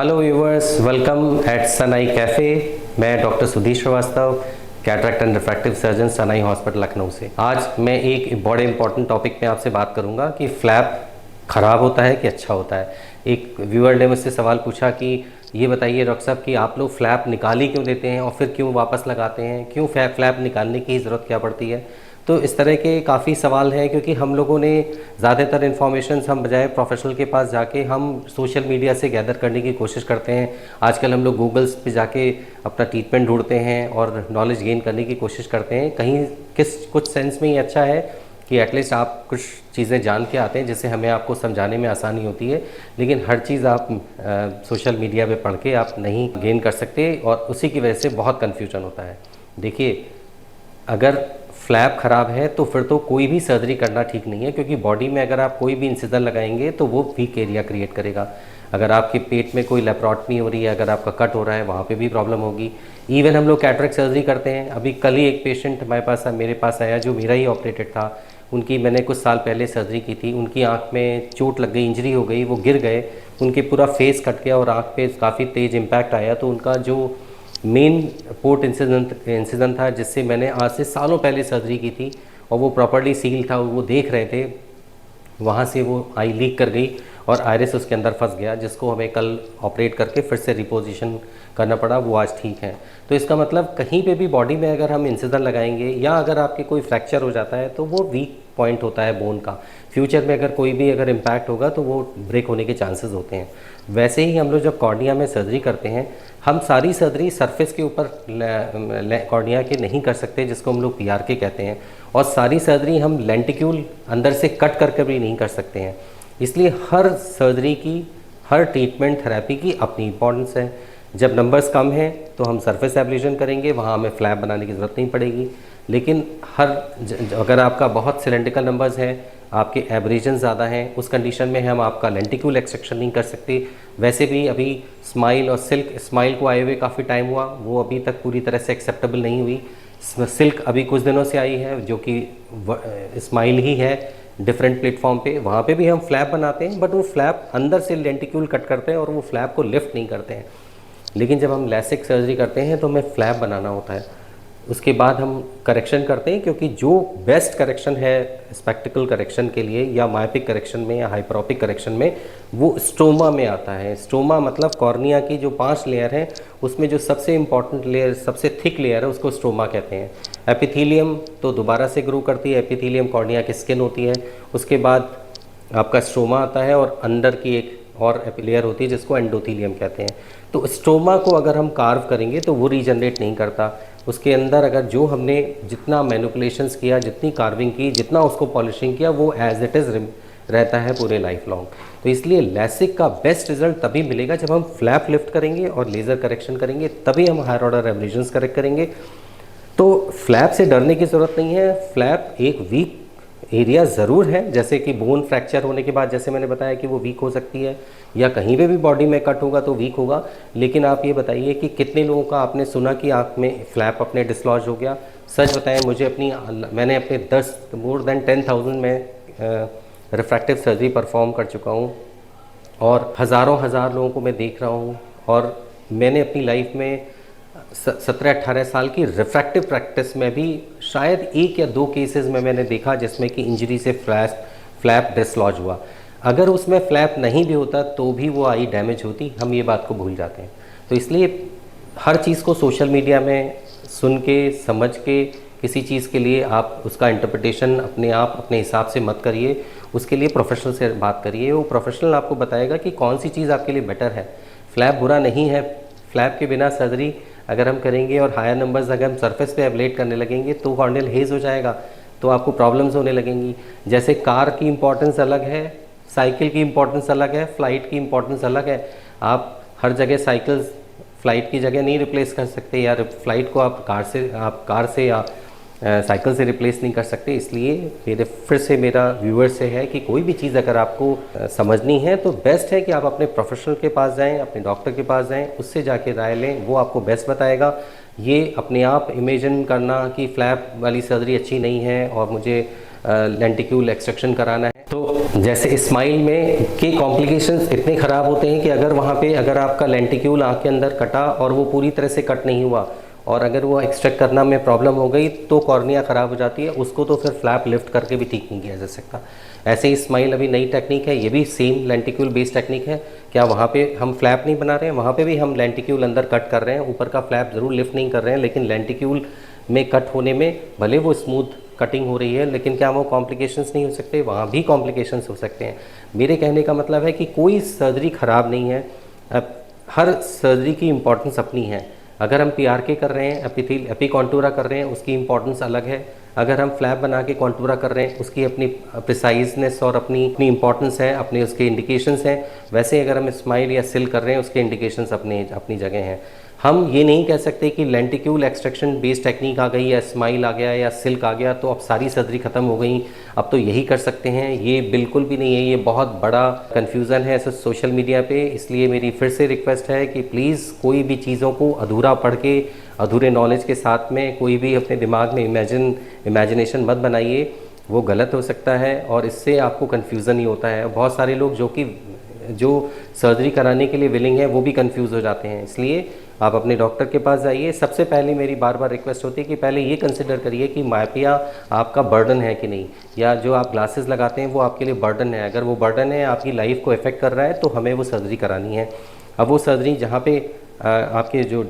Hello viewers, welcome at Sanai cafe. मैं doctor Sudhir Srivastava, cataract and refractive surgeon, Sanai hospital Lucknow से। आज मैं एक बड़े इंपॉर्टेंट टॉपिक पे आपसे बात करूंगा कि फ्लैप ख़राब होता है कि अच्छा होता है। एक व्यूअर ने मुझसे सवाल पूछा कि ये बताइए डॉक्टर साहब कि आप लोग फ्लैप निकाल ही क्यों देते हैं और फिर क्यों वापस लगाते हैं, क्यों फ्लैप निकालने की ज़रूरत क्या पड़ती है। तो इस तरह के काफ़ी सवाल हैं, क्योंकि हम लोगों ने ज़्यादातर इन्फॉर्मेशन हम बजाय प्रोफेशनल के पास जाके हम सोशल मीडिया से गैदर करने की कोशिश करते हैं। आजकल हम लोग गूगल्स पे जाके अपना ट्रीटमेंट ढूंढते हैं और नॉलेज गेन करने की कोशिश करते हैं। कहीं कुछ सेंस में ये अच्छा है कि एटलीस्ट आप कुछ चीज़ें जान के आते हैं जिससे हमें आपको समझाने में आसानी होती है, लेकिन हर चीज़ आप सोशल मीडिया पे पढ़ के आप नहीं गेन कर सकते और उसी की वजह से बहुत कन्फ्यूजन होता है। देखिए, अगर फ्लैप ख़राब है तो फिर तो कोई भी सर्जरी करना ठीक नहीं है, क्योंकि बॉडी में अगर आप कोई भी इंसिजन लगाएंगे तो वो वीक एरिया क्रिएट करेगा। अगर आपके पेट में कोई लेप्रोटमी हो रही है, अगर आपका कट हो रहा है, वहाँ पे भी प्रॉब्लम होगी। इवन हम लोग कैटरेक्ट सर्जरी करते हैं। अभी कल ही एक पेशेंट मेरे पास आया जो मेरा ही ऑपरेटेड था। उनकी मैंने कुछ साल पहले सर्जरी की थी। उनकी आँख में चोट लग गई, इंजरी हो गई, वो गिर गए, उनके पूरा फेस कट गया और आँख पे काफ़ी तेज़ इम्पैक्ट आया। तो उनका जो मेन पोर्ट इंसिजन था, जिससे मैंने आज से सालों पहले सर्जरी की थी और वो प्रॉपर्ली सील था, वो देख रहे थे, वहाँ से वो आई लीक कर गई और आयरिस उसके अंदर फंस गया, जिसको हमें कल ऑपरेट करके फिर से रिपोजिशन करना पड़ा। वो आज ठीक है। तो इसका मतलब कहीं पे भी बॉडी में अगर हम इंसिजन लगाएंगे या अगर आपके कोई फ्रैक्चर हो जाता है तो वो वीक पॉइंट होता है बोन का। फ्यूचर में अगर इम्पैक्ट होगा तो वो ब्रेक होने के चांसेस होते हैं। वैसे ही हम लोग जब कॉर्निया में सर्जरी करते हैं, हम सारी सर्जरी सरफेस के ऊपर कॉर्निया के नहीं कर सकते, जिसको हम लोग PRK कहते हैं, और सारी सर्जरी हम लेंटिक्यूल अंदर से कट करके भी नहीं कर सकते हैं। इसलिए हर सर्जरी की, हर ट्रीटमेंट थेरेपी की अपनी इंपॉर्टेंस है। जब नंबर्स कम हैं तो हम सरफेस एब्लेशन करेंगे, वहाँ हमें फ्लैप बनाने की ज़रूरत नहीं पड़ेगी। लेकिन अगर आपका बहुत सिलेंड्रिकल नंबर्स हैं, आपके एब्रेजन ज़्यादा हैं, उस कंडीशन में हम आपका लेंटिक्यूल एक्सट्रैक्शन नहीं कर सकते। वैसे भी अभी स्माइल को आए हुए काफ़ी टाइम हुआ, वो अभी तक पूरी तरह से एक्सेप्टेबल नहीं हुई। सिल्क अभी कुछ दिनों से आई है, जो कि स्माइल ही है डिफरेंट प्लेटफॉर्म पे। वहाँ पे भी हम फ्लैप बनाते हैं, बट वो फ्लैप अंदर से लेंटिक्यूल कट करते हैं और वो फ्लैप को लिफ्ट नहीं करते हैं। लेकिन जब हम लैसिक सर्जरी करते हैं तो हमें फ्लैप बनाना होता है। उसके बाद हम करेक्शन करते हैं, क्योंकि जो बेस्ट करेक्शन है स्पेक्टिकल करेक्शन के लिए या मायोपिक करेक्शन में या हाइपरोपिक करेक्शन में, वो स्टोमा में आता है। स्टोमा मतलब कॉर्निया की जो 5 लेयर हैं, उसमें जो सबसे इम्पॉर्टेंट लेयर, सबसे थिक लेयर है, उसको स्टोमा कहते हैं। एपिथेलियम तो दोबारा से ग्रो करती है, एपिथेलियम कॉर्निया की स्किन होती है। उसके बाद आपका स्टोमा आता है और अंदर की एक और लेयर होती है जिसको एंडोथेलियम कहते हैं। तो स्टोमा को अगर हम कार्व करेंगे तो वो रीजनरेट नहीं करता। उसके अंदर अगर जो हमने जितना मैनिपुलेशंस किया, जितनी कार्विंग की, जितना उसको पॉलिशिंग किया, वो एज इट इज़ रहता है पूरे लाइफ लॉन्ग। तो इसलिए लैसिक का बेस्ट रिजल्ट तभी मिलेगा जब हम फ्लैप लिफ्ट करेंगे और लेज़र करेक्शन करेंगे, तभी हम हायर ऑर्डर एब्रेजन्स करेक्ट करेंगे। तो फ्लैप से डरने की ज़रूरत नहीं है। फ्लैप एक वीक एरिया ज़रूर है, जैसे कि बोन फ्रैक्चर होने के बाद, जैसे मैंने बताया कि वो वीक हो सकती है, या कहीं पे भी बॉडी में कट होगा तो वीक होगा। लेकिन आप ये बताइए कि कितने लोगों का आपने सुना कि आँख में फ्लैप अपने डिसलॉज हो गया। सच बताएं, मैंने अपने मोर देन 10,000 में रिफ्रैक्टिव सर्जरी परफॉर्म कर चुका हूँ और हज़ार लोगों को मैं देख रहा हूँ। और मैंने अपनी लाइफ में 17-18 साल की रिफ्रैक्टिव प्रैक्टिस में भी शायद 1 या 2 केसेस में मैंने देखा जिसमें कि इंजरी से फ्लैप डिसलॉज हुआ। अगर उसमें फ्लैप नहीं भी होता तो भी वो आई डैमेज होती, हम ये बात को भूल जाते हैं। तो इसलिए हर चीज़ को सोशल मीडिया में सुन के, समझ के, किसी चीज़ के लिए आप उसका इंटरप्रिटेशन अपने हिसाब से मत करिए। उसके लिए प्रोफेशनल से बात करिए, वो प्रोफेशनल आपको बताएगा कि कौन सी चीज़ आपके लिए बेटर है। फ्लैप बुरा नहीं है। फ्लैप के बिना सर्जरी अगर हम करेंगे और हायर नंबर्स अगर हम सरफेस पे एब्लेट करने लगेंगे तो कॉर्नियल हेज हो जाएगा, तो आपको प्रॉब्लम्स होने लगेंगी। जैसे कार की इंपॉर्टेंस अलग है, साइकिल की इंपॉर्टेंस अलग है, फ़्लाइट की इंपॉर्टेंस अलग है। आप हर जगह साइकिल फ़्लाइट की जगह नहीं रिप्लेस कर सकते, या फ़्लाइट को आप कार से या साइकिल से रिप्लेस नहीं कर सकते। इसलिए मेरा व्यूअर से है कि कोई भी चीज़ अगर आपको समझनी है तो बेस्ट है कि आप अपने प्रोफेशनल के पास जाएं, अपने डॉक्टर के पास जाएं, उससे जाके राय लें, वो आपको बेस्ट बताएगा। ये अपने आप इमेजिन करना कि फ्लैप वाली सर्जरी अच्छी नहीं है और मुझे लेंटिक्यूल एक्सट्रैक्शन कराना है। तो जैसे स्माइल में के कॉम्प्लिकेशंस इतने ख़राब होते हैं कि अगर वहाँ पे अगर आपका लेंटिक्यूल आँख के अंदर कटा और वो पूरी तरह से कट नहीं हुआ और अगर वो एक्सट्रैक्ट करना में प्रॉब्लम हो गई तो कॉर्निया ख़राब हो जाती है, उसको तो फिर फ्लैप लिफ्ट करके भी ठीक नहीं किया जा सकता। ऐसे ही स्माइल अभी नई टेक्निक है, ये भी सेम लेंटिक्यूल बेस्ड टेक्निक है। क्या वहाँ पे हम फ्लैप नहीं बना रहे हैं, वहाँ पे भी हम लेंटिक्यूल अंदर कट कर रहे हैं, ऊपर का फ्लैप ज़रूर लिफ्ट नहीं कर रहे हैं, लेकिन लेंटिक्यूल में कट होने में भले वो स्मूथ कटिंग हो रही है लेकिन क्या वो कॉम्प्लिकेशंस नहीं हो सकते, वहाँ भी कॉम्प्लिकेशंस हो सकते हैं। मेरे कहने का मतलब है कि कोई सर्जरी ख़राब नहीं है, अब हर सर्जरी की इम्पोर्टेंस अपनी है। अगर हम PRK कर रहे हैं, एपी कॉन्टूरा कर रहे हैं, उसकी इंपॉर्टेंस अलग है। अगर हम फ्लैप बना के कॉन्टूरा कर रहे हैं, उसकी अपनी प्रिसाइजनेस और अपनी इंपॉर्टेंस है, अपने उसके इंडिकेशंस हैं। वैसे अगर हम स्माइल या सिल कर रहे हैं, उसके इंडिकेशंस अपनी जगह हैं। हम ये नहीं कह सकते कि लेंटिक्यूल एक्सट्रैक्शन बेस्ड टेक्निक आ गई या स्माइल आ गया या सिल्क आ गया तो अब सारी सर्जरी ख़त्म हो गई, अब तो यही कर सकते हैं। ये बिल्कुल भी नहीं है, ये बहुत बड़ा कन्फ्यूज़न है सोशल मीडिया पे। इसलिए मेरी फिर से रिक्वेस्ट है कि प्लीज़ कोई भी चीज़ों को अधूरा पढ़ के, अधूरे नॉलेज के साथ में कोई भी अपने दिमाग में इमेजिनेशन मत बनाइए, वो गलत हो सकता है और इससे आपको कन्फ्यूज़न ही होता है। बहुत सारे लोग जो सर्जरी कराने के लिए विलिंग है वो भी कंफ्यूज हो जाते हैं। इसलिए आप अपने डॉक्टर के पास जाइए। सबसे पहले मेरी बार बार रिक्वेस्ट होती है कि पहले ये कंसिडर करिए कि मायोपिया आपका बर्डन है कि नहीं, या जो आप ग्लासेस लगाते हैं वो आपके लिए बर्डन है। अगर वो बर्डन है, आपकी लाइफ को इफ़ेक्ट कर रहा है, तो हमें वो सर्जरी करानी है। अब वो सर्जरी जहाँ पे आपके जो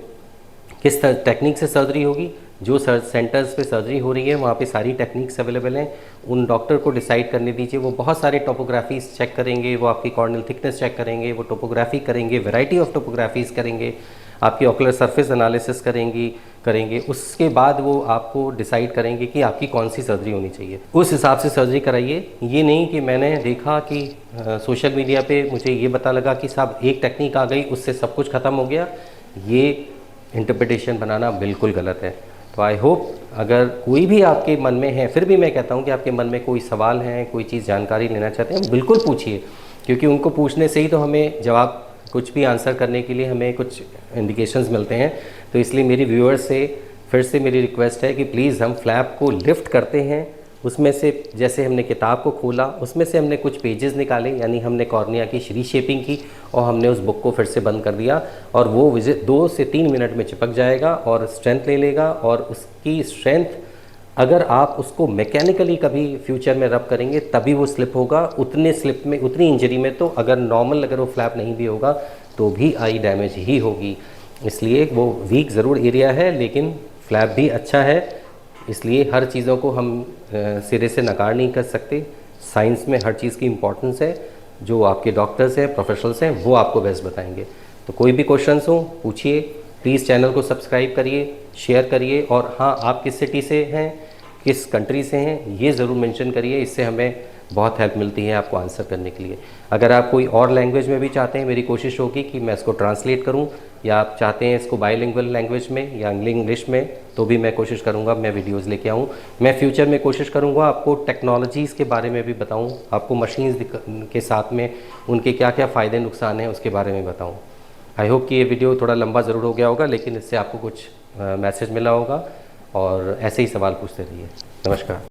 किस टेक्निक से सर्जरी होगी, जो सेंटर्स पे सर्जरी हो रही है वहाँ पे सारी टेक्निक्स अवेलेबल हैं, उन डॉक्टर को डिसाइड करने दीजिए। वो बहुत सारे टोपोग्राफीज चेक करेंगे, वो आपकी कॉर्नियल थिकनेस चेक करेंगे, वो टोपोग्राफी करेंगे, वैरायटी ऑफ टोपोग्राफीज करेंगे, आपकी ऑकुलर सरफेस एनालिसिस करेंगे। उसके बाद वो आपको डिसाइड करेंगे कि आपकी कौन सी सर्जरी होनी चाहिए, उस हिसाब से सर्जरी कराइए। ये नहीं कि मैंने देखा कि सोशल मीडिया पे मुझे ये पता लगा कि साहब एक टेक्निक आ गई उससे सब कुछ ख़त्म हो गया, ये इंटरप्रिटेशन बनाना बिल्कुल गलत है। तो आई होप अगर कोई भी आपके मन में है, फिर भी मैं कहता हूँ कि आपके मन में कोई सवाल है, कोई चीज़ जानकारी लेना चाहते हैं, बिल्कुल पूछिए, क्योंकि उनको पूछने से ही तो हमें जवाब, कुछ भी आंसर करने के लिए हमें कुछ इंडिकेशंस मिलते हैं। तो इसलिए मेरी व्यूअर्स से फिर से मेरी रिक्वेस्ट है कि प्लीज़ हम फ्लैप को लिफ्ट करते हैं, उसमें से जैसे हमने किताब को खोला उसमें से हमने कुछ पेजेस निकाले, यानी हमने कॉर्निया की रीशेपिंग की और हमने उस बुक को फिर से बंद कर दिया, और वो विजिट 2 से 3 मिनट में चिपक जाएगा और स्ट्रेंथ ले लेगा। और उसकी स्ट्रेंथ अगर आप उसको मैकेनिकली कभी फ्यूचर में रब करेंगे तभी वो स्लिप होगा। उतने स्लिप में, उतनी इंजरी में तो अगर नॉर्मल अगर वो फ्लैप नहीं भी होगा तो भी आई डैमेज ही होगी। इसलिए वो वीक ज़रूर एरिया है लेकिन फ्लैप भी अच्छा है। इसलिए हर चीज़ों को हम सिरे से नकार नहीं कर सकते। साइंस में हर चीज़ की इम्पोर्टेंस है। जो आपके डॉक्टर्स हैं, प्रोफेशनल्स हैं, वो आपको बेस्ट बताएंगे। तो कोई भी क्वेश्चंस हो पूछिए। प्लीज़ चैनल को सब्सक्राइब करिए, शेयर करिए, और हाँ, आप किस सिटी से हैं, किस कंट्री से हैं, ये ज़रूर मेंशन करिए। इससे हमें बहुत हेल्प मिलती है आपको आंसर करने के लिए। अगर आप कोई और लैंग्वेज में भी चाहते हैं, मेरी कोशिश होगी कि मैं इसको ट्रांसलेट करूं, या आप चाहते हैं इसको बाइलिंगुअल लैंग्वेज में या इंग्लिश में, तो भी मैं कोशिश करूंगा, मैं वीडियोस लेके आऊं। मैं फ्यूचर में कोशिश करूंगा आपको टेक्नोलॉजीज़ के बारे में भी बताऊं, आपको मशीन्स के साथ में उनके क्या क्या फ़ायदे नुकसान हैं उसके बारे में बताऊँ। आई होप कि ये वीडियो थोड़ा लंबा ज़रूर हो गया होगा, लेकिन इससे आपको कुछ मैसेज मिला होगा, और ऐसे ही सवाल पूछते रहिए। नमस्कार।